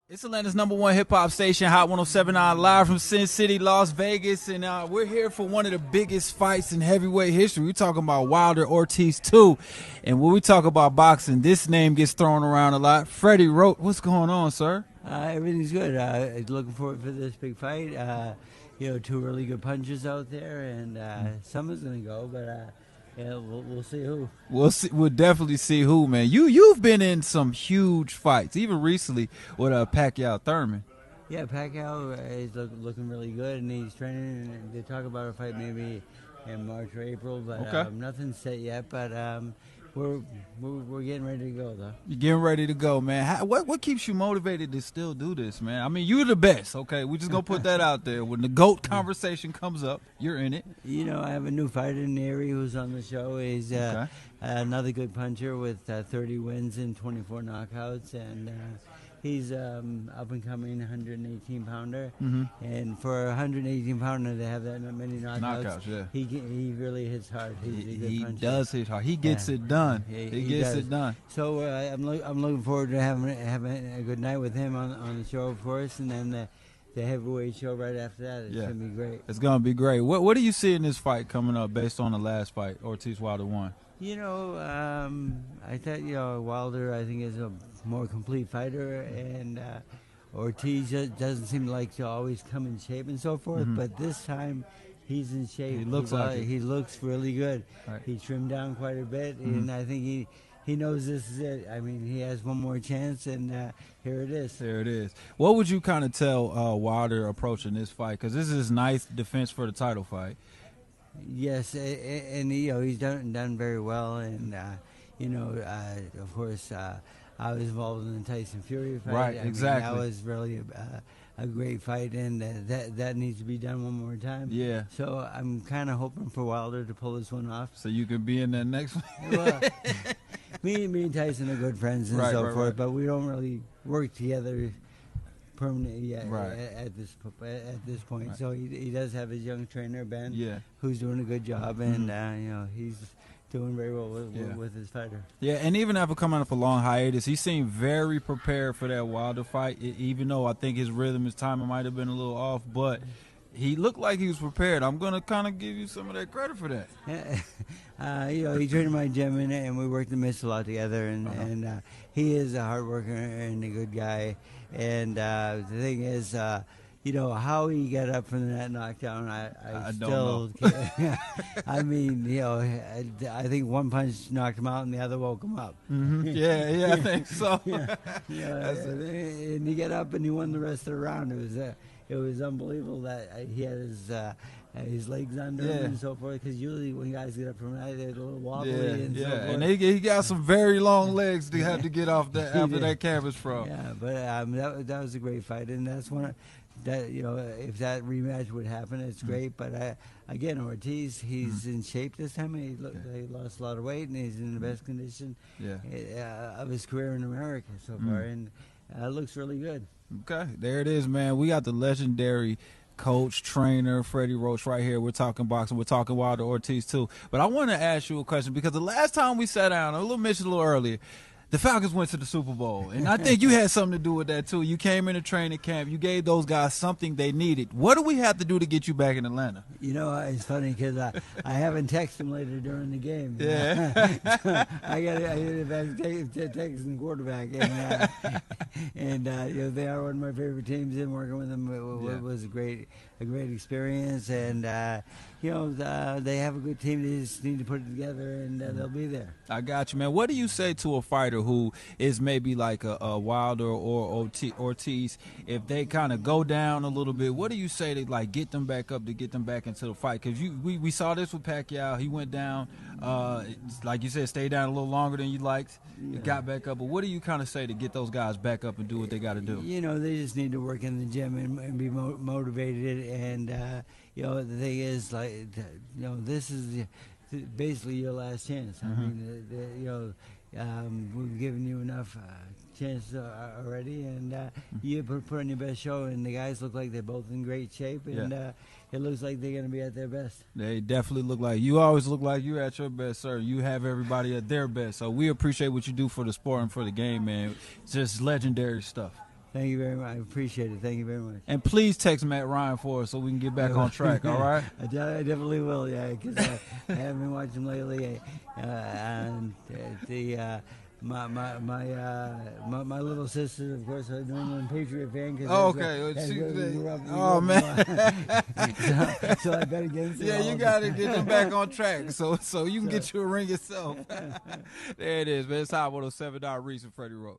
It's Atlanta's #1 hip-hop station, Hot 107.9, live from Sin City, Las Vegas, and we're here for one of the biggest fights in heavyweight history. We're talking about Wilder Ortiz 2, and when we talk about boxing, this name gets thrown around a lot. Freddie Roach, what's going on, sir? Everything's good. Looking forward for this big fight. Two really good punches out there, and someone's going to go, but we'll see who. We'll definitely see who, man. You've been in some huge fights, even recently with Pacquiao Thurman. Yeah, Pacquiao is looking really good, and he's training. And they talk about a fight maybe in March or April, but okay. Nothing's set yet. But we're getting ready to go, though. You're getting ready to go, man. What keeps you motivated to still do this, man? I mean, you're the best, okay? We're just going to put that out there. When the GOAT conversation comes up, you're in it. I have a new fighter, Neri, who's on the show. He's another good puncher with 30 wins and 24 knockouts, and he's up-and-coming 118-pounder. Mm-hmm. And for a 118-pounder to have that many knockouts, yeah. He really hits hard. He's a good puncher. Does hit hard. He gets it done. He gets it done. So I'm looking forward to having a good night with him on the show, of course, and then the heavyweight show right after that. It's going to be great. It's going to be great. What do you see in this fight coming up based on the last fight, Ortiz Wilder won? I thought, Wilder, I think, is a more complete fighter, and Ortiz doesn't seem like to always come in shape and so forth, but this time he's in shape. He looks he looks really good. Right. He trimmed down quite a bit, and I think he knows this is it. I mean, he has one more chance, and here it is. There it is. What would you kind of tell Wilder approaching this fight? Because this is his ninth defense for the title fight. Yes, and he's done very well, and of course, I was involved in the Tyson Fury fight. Right, exactly. That was really a great fight, and that needs to be done one more time. Yeah. So I'm kind of hoping for Wilder to pull this one off. So you could be in that next one. Well, me and Tyson are good friends and so forth, but we don't really work together permanently yet at this point. Right. So he does have his young trainer Ben, who's doing a good job, and he's doing very well with his fighter. Yeah, and even after coming off a long hiatus, he seemed very prepared for that Wilder fight. Even though I think his rhythm, his timing might have been a little off, but he looked like he was prepared. I'm going to kind of give you some of that credit for that. He trained in my gym, and we worked the mitts a lot together, and he is a hard worker and a good guy. And the thing is, how he got up from that knockdown, I still can't. I mean, I think one punch knocked him out and the other woke him up. Mm-hmm. Yeah, I think so. And he got up and he won the rest of the round. It was unbelievable that he had his legs under him and so forth, because usually when guys get up from that, they're a little wobbly and so forth. And he got some very long legs to have to get off that after that canvas from. Yeah, but that was a great fight, and that's one that if that rematch would happen, it's great. But again, Ortiz, he's in shape this time. He lost a lot of weight, and he's in the best condition of his career in America so far, and looks really good. Okay, there it is, man. We got the legendary coach, trainer, Freddie Roach right here. We're talking boxing. We're talking Wilder Ortiz too. But I want to ask you a question, because the last time we sat down, mentioned a little earlier, the Falcons went to the Super Bowl, and I think you had something to do with that too. You came into training camp. You gave those guys something they needed. What do we have to do to get you back in Atlanta? It's funny because I haven't texted them later during the game. Yeah. I got texting the quarterback, and they are one of my favorite teams, and working with them was a great experience, and they have a good team. They just need to put it together, and they'll be there. I got you, man. What do you say to a fighter who is maybe like a Wilder or Ortiz, if they kind of go down a little bit? What do you say to get them back up, to get them back into the fight? Because we saw this with Pacquiao. He went down, like you said, stayed down a little longer than you liked. Got back up. But what do you kind of say to get those guys back up and do what they got to do? They just need to work in the gym and be motivated. And the thing is, this is basically your last chance. I mean, we've given you enough chance already, and you put on your best show, and the guys look like they're both in great shape, and it looks like they're going to be at their best. They definitely look like, you always look like you're at your best, sir. You have everybody at their best, so we appreciate what you do for the sport and for the game, man. It's just legendary stuff. Thank you very much. I appreciate it. Thank you very much. And please text Matt Ryan for us so we can get back on track. All right. I definitely will. Yeah, because I haven't been watching him lately. And my little sister, of course, a New England Patriot fan. Oh man. So I bet against it. Yeah, you got to get them back on track so you can get you a ring yourself. There it is, man. It's Hot 107 Reec and Freddie Roach.